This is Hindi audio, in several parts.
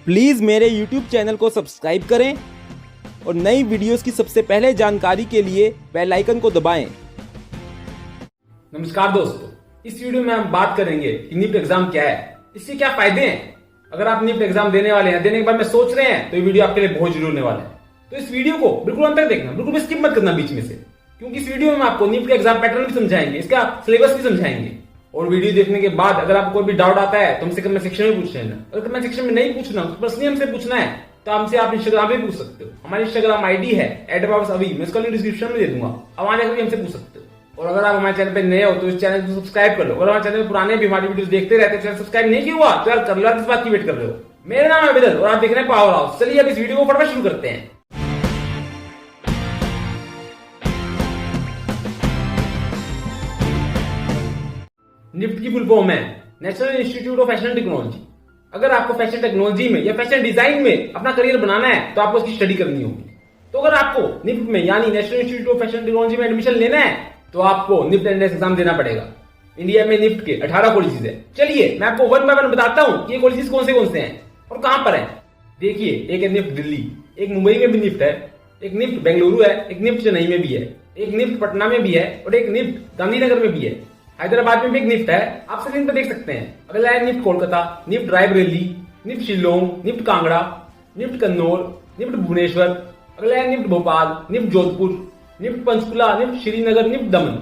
प्लीज़ मेरे YouTube चैनल को सब्सक्राइब करें और नई वीडियोस की सबसे पहले जानकारी के लिए बेल आइकन को दबाएं। नमस्कार दोस्तों, इस वीडियो में हम बात करेंगे कि निफ्ट एग्जाम क्या है, इसके क्या फायदे हैं। अगर आप निफ्ट एग्जाम देने वाले हैं, देने के बाद में सोच रहे हैं, तो ये वीडियो आपके लिए बहुत जरूरी होने वाला है। तो इस वीडियो को बिल्कुल अंत तक देखना, बिल्कुल भी स्किप मत करना बीच में से, क्योंकि इस वीडियो में हम आपको निफ्ट के एग्जाम पैटर्न भी समझाएंगे, इसका सिलेबस भी समझाएंगे। और वीडियो देखने के बाद अगर आपको कोई भी डाउट आता है तो हमसे कमेंट सेक्शन में पूछ लेना। अगर कमेंट सेक्शन में नहीं पूछना, पर्सनली हमसे पूछना है तो हमसे आप इंस्टाग्राम पे पूछ सकते हो। हमारी इंस्टाग्राम आईडी है @अभी, मैं इसका लिंक डिस्क्रिप्शन में दे दूंगा, अब वहां जाकर भी हमसे पूछ सकते हो। और अगर आप हमारे चैनल पे नए हो तो इस चैनल को सब्सक्राइब कर लो। अगर हमारे चैनल में पुराने भी हमारी वीडियोस देखते रहते हैं, चैनल सब्सक्राइब नहीं किया हुआ तो यार कर लो, किस बात की वेट कर रहे हो। मेरा नाम है विदल और आप देख रहे हैं पावर हाउस। चलिए अब इस वीडियो को फटाफट शुरू करते हैं। निफ्ट की फुल फॉर्म है national institute of fashion technology. अगर आपको फैशन टेक्नोलॉजी में या फैशन डिजाइन में अपना करियर बनाना है तो आपको इसकी स्टडी करनी होगी। तो अगर आपको निफ्ट में यानी national institute of fashion technology में एडमिशन लेना है तो आपको निफ्ट एंट्रेंस एग्जाम देना पड़ेगा। इंडिया में निफ्ट के 18 कॉलेजेस है। चलिए मैं आपको वन बाय वन बताता हूँ कि ये कॉलेजेस कौन से हैं और कहां पर है। देखिए, एक है निफ्ट दिल्ली, एक मुंबई में भी निफ्ट है, एक निफ्ट बेंगलुरु है, एक निफ्ट चेन्नई में भी है, एक निफ्ट पटना में भी है और एक निफ्ट गांधीनगर में भी है। हैदराबाद में भी एक निफ्ट है, आप स्क्रीन पर देख सकते हैं। अगला है NIFT Kolkata, NIFT Raebareli, NIFT Shillong, NIFT Kangra, NIFT Kannur, NIFT Bhubaneswar. अगला है NIFT Bhopal, NIFT Jodhpur, NIFT Panchkula, NIFT Srinagar, NIFT Daman.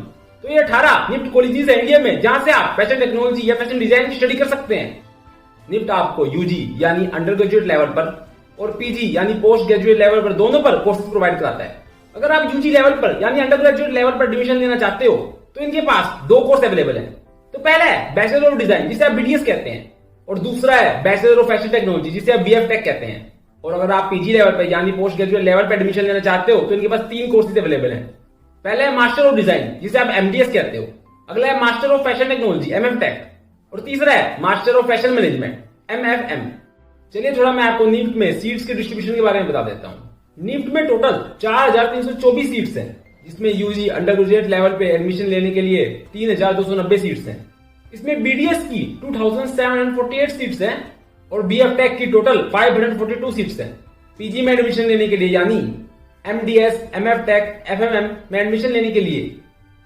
तो ये 18 निफ्ट कॉलेजेस है इंडिया में जहां से आप फैशन टेक्नोलॉजी या फैशन डिजाइन की स्टडी कर सकते हैं। निफ्ट आपको यूजी यानी अंडर ग्रेजुएट लेवल पर और पीजी यानी पोस्ट ग्रेजुएट लेवल पर दोनों पर कोर्सेज प्रोवाइड कराता है। अगर आप यूजी लेवल पर यानी अंडर ग्रेजुएट लेवल पर एडमिशन लेना चाहते हो तो इनके पास 2 कोर्स अवेलेबल हैं। तो पहला है बैचलर ऑफ डिजाइन जिसे आप बीडीएस कहते हैं और दूसरा है बैचलर ऑफ फैशन टेक्नोलॉजी जिसे आप बीएफ टेक कहते हैं। और अगर आप पीजी लेवल पर यानी पोस्ट ग्रेजुएट लेवल पर एडमिशन लेना चाहते हो तो इनके पास 3 कोर्सेज अवेलेबल हैं। पहला है मास्टर ऑफ डिजाइन जिसे आप एमडीएस कहते हो, अगला है master of fashion technology MF tech और तीसरा है master of fashion management MFM. चलिए थोड़ा मैं आपको निफ्ट में सीट्स के डिस्ट्रीब्यूशन के बारे में बता देता हूँ। निफ्ट में टोटल 4324 सीट्स हैं, जिसमें यूजी अंडर ग्रेजुएट लेवल पे एडमिशन लेने के लिए 3290 सीट्स हैं। इसमें बीडीएस की 2748 सीट्स हैं और बीएफ टेक की टोटल 542 सीट्स हैं। पीजी में एडमिशन लेने के लिए यानी एमडीएस, एमएफ टेक, एफएमएम में एडमिशन लेने के लिए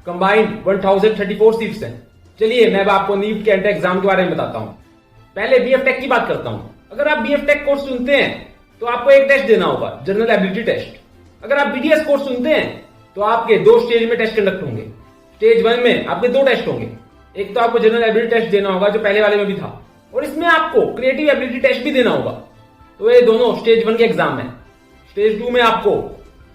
कंबाइंड 1034 सीट्स हैं। चलिए मैं अब आपको निफ्ट के एंट्रेंस एग्जाम के बारे में बताता हूँ। पहले बीएफ टेक की बात करता हूँ। अगर आप बीएफ टेक कोर्स चुनते हैं तो आपको एक टेस्ट देना होगा, जनरल एबिलिटी टेस्ट। अगर आप बीडीएस कोर्स चुनते हैं तो आपके 2 स्टेज में टेस्ट कंडक्ट होंगे। स्टेज 1 में आपके 2 टेस्ट होंगे। एक तो आपको जनरल एबिलिटी टेस्ट देना होगा जो पहले वाले में भी था, और इसमें आपको क्रिएटिव एबिलिटी टेस्ट भी देना होगा। तो ये दोनों स्टेज 1 के एग्जाम है। स्टेज 2 में आपको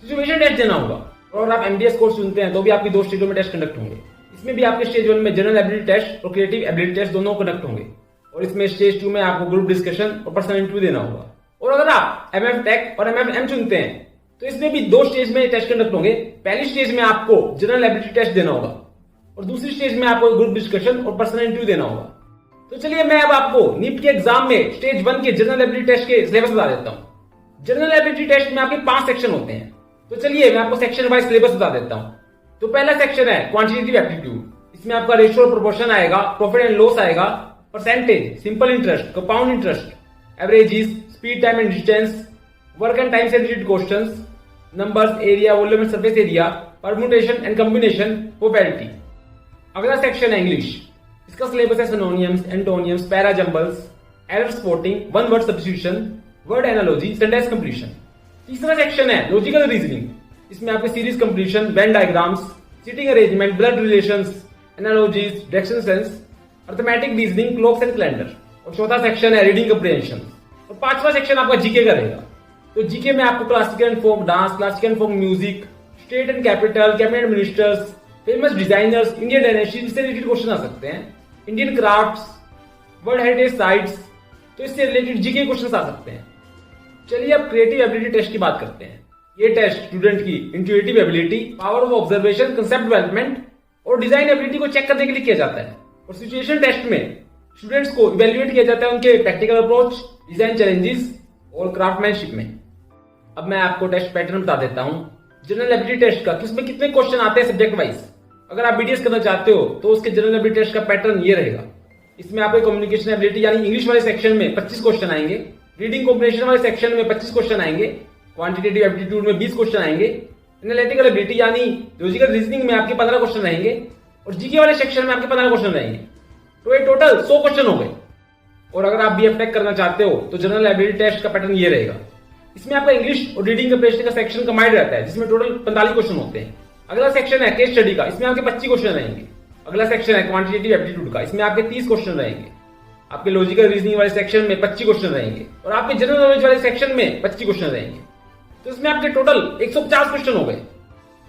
सिचुएशन टेस्ट देना होगा। और अगर आप एमडीएस कोर्स चुनते हैं तो भी आपकी 2 स्टेजों में टेस्ट कंडक्ट होंगे। इसमें भी आपके स्टेज 1 में जनरल एबिलिटी टेस्ट और क्रिएटिव एबिलिटी टेस्ट दोनों कंडक्ट होंगे। और इसमें स्टेज 2 में आपको ग्रुप डिस्कशन और पर्सनल इंटरव्यू देना होगा। और अगर आप एमएफ टेक और एमएफएम चुनते हैं तो इसमें भी 2 स्टेज में टेस्ट कंडक्ट होंगे। पहली स्टेज में आपको जनरल एबिलिटी टेस्ट देना होगा और दूसरी स्टेज में आपको ग्रुप डिस्कशन और पर्सनल इंटरव्यू देना होगा। तो चलिए मैं अब आपको निफ्ट के एग्जाम में स्टेज 1 के जनरल एबिलिटी टेस्ट के सिलेबस बता देता हूं। जनरल एबिलिटी टेस्ट में आपके 5 सेक्शन होते हैं। तो चलिए मैं आपको सेक्शन वाइज सिलेबस बता देता हूं। तो पहला सेक्शन है क्वांटिटेटिव एप्टीट्यूड। इसमें आपका रेशियो और प्रोपोर्शन आएगा, प्रॉफिट एंड लॉस आएगा, percentage, simple interest, compound interest, averages, speed, time and distance, work and time से related questions, numbers, area, volume and surface area, permutation and combination, probability. अगला सेक्शन है इंग्लिश। इसका सिलेबस है synonyms, antonyms, para jumbles, error spotting, one word substitution, word analogy, sentence completion. तीसरा सेक्शन है लॉजिकल रीजनिंग। इसमें आपके series completion, Venn diagrams, seating arrangement, blood relations, analogies, direction sense, arithmetic reasoning, clocks and calendar. और चौथा सेक्शन है रीडिंग कंप्रिहेंशन। और पांचवा सेक्शन आपका जीके का रहेगा। तो जीके में आपको classical and folk dance, classical and folk music, state and capital, cabinet ministers, famous designers, Indian dynasty से रिलेटेड क्वेश्चन आ सकते हैं, Indian crafts, world heritage sites, तो इससे रिलेटेड जीके क्वेश्चन आ सकते हैं। चलिए अब क्रिएटिव एबिलिटी टेस्ट की बात करते हैं। ये टेस्ट स्टूडेंट की intuitive ability, power of observation, concept development और डिजाइन एबिलिटी को चेक करने के लिए किया जाता है। और सिचुएशन टेस्ट में स्टूडेंट्स को इवेल्युएट किया जाता है उनके प्रैक्टिकल अप्रोच, डिजाइन चैलेंजेस और क्राफ्टमैनशिप में। अब मैं आपको टेस्ट पैटर्न बता देता हूं जनरल एबिलिटी टेस्ट का, किसमें कितने क्वेश्चन आते हैं सब्जेक्ट वाइज। अगर आप बीडीएस करना चाहते हो तो उसके जनरल एबिलिटी टेस्ट का पैटर्न ये रहेगा। इसमें आपको कम्युनिकेशन एबिलिटी यानी इंग्लिश वाले सेक्शन में 25 क्वेश्चन आएंगे, रीडिंग कॉम्प्रिहेंशन वाले सेक्शन में 25 क्वेश्चन आएंगे, क्वांटिटेटिव एप्टीट्यूड में 20 क्वेश्चन आएंगे, एनालिटिकल एबिलिटी यानी लॉजिकल रीजनिंग में आपके 15 क्वेश्चन रहेंगे और जीके वाले सेक्शन में आपके 15 क्वेश्चन रहेंगे। तो ये टोटल 100 क्वेश्चन हो गए। और अगर आप बीएफ टेक करना चाहते हो तो जनरल एबिलिटी टेस्ट का पैटर्न ये रहेगा। इसमें आपका इंग्लिश और रीडिंग कंप्रिहेंशन का सेक्शन कंबाइंड रहता है, जिसमें टोटल 45 क्वेश्चन होते हैं। अगला सेक्शन है केस स्टडी का, इसमें आपके 25 क्वेश्चन रहेंगे। अगला सेक्शन है क्वांटिटेटिव एप्टीट्यूड का, इसमें आपके 30 क्वेश्चन रहेंगे। आपके लॉजिकल रीजनिंग वाले सेक्शन में 25 क्वेश्चन रहेंगे और आपके जनरल नॉलेज वाले सेक्शन में 25 क्वेश्चन रहेंगे। तो इसमें आपके टोटल 150 क्वेश्चन हो गए।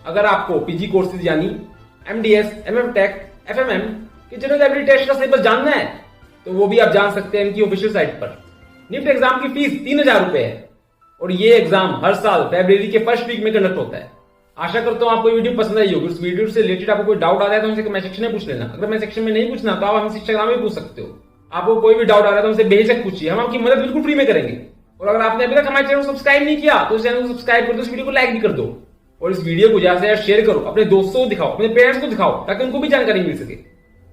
अगर आपको पीजी कोर्सेज यानी एमडीएस, एमएफ टेक, एफएमएम के जनरल एबिलिटी टेस्ट का सिलेबस जानना है तो वो भी आप जान सकते हैं इनकी ऑफिशियल साइट पर। निफ्ट एग्जाम की फीस 3000 रुपए है और ये एग्जाम हर साल फरवरी के फर्स्ट वीक में कंडक्ट होता है। आशा करता हूं आपको वीडियो पसंद आई होगी। उस वीडियो से रिलेटेड आपको कोई डाउट आ रहा है तो हमसे कमेंट सेक्शन में पूछ लेना। अगर मैं सेक्शन में नहीं पूछना तो आप हमसे इंस्टाग्राम में पूछ सकते हो। आपको कोई भी डाउट आ रहा है तो हमसे बेझिझक पूछिए, हम आपकी मदद बिल्कुल फ्री में करेंगे। और अगर आपने अभी तक हमारे चैनल को सब्सक्राइब नहीं किया तो इस चैनल को सब्सक्राइब कर दो, इस वीडियो को लाइक भी कर दो और इस वीडियो को ज्यादा से ज्यादा शेयर करो, अपने दोस्तों को दिखाओ, अपने पेरेंट्स को दिखाओ ताकि उनको भी जानकारी मिल सके।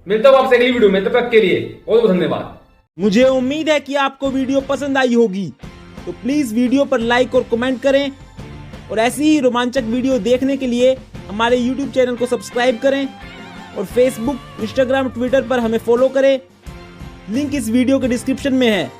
मिलता हूं आपसे अगली वीडियो में, तब तक के लिए बहुत बहुत धन्यवाद। मुझे उम्मीद है कि आपको वीडियो पसंद आई होगी, तो प्लीज वीडियो पर लाइक और कमेंट करें और ऐसी ही रोमांचक वीडियो देखने के लिए हमारे यूट्यूब चैनल को सब्सक्राइब करें और फेसबुक, इंस्टाग्राम, ट्विटर पर हमें फॉलो करें। लिंक इस वीडियो के डिस्क्रिप्शन में है।